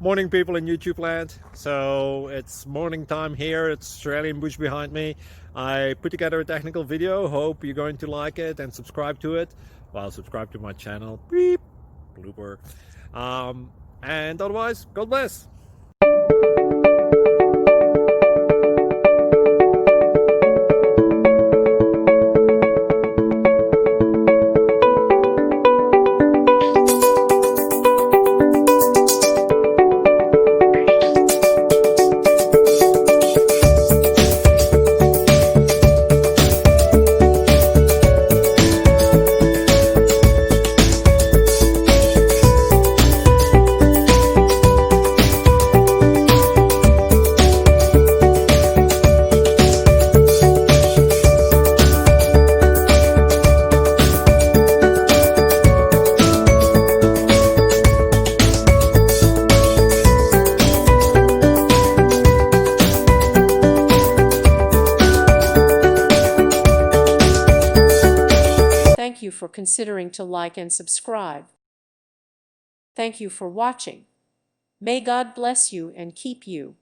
Morning, people in YouTube land. So it's morning time here. It's Australian bush behind me. I put together a technical video. Hope you're going to like it and subscribe to it. Well, subscribe to my channel. Beep. Blooper. And otherwise, God bless. Thank you for considering to like and subscribe. Thank you for watching. May God bless you and keep you.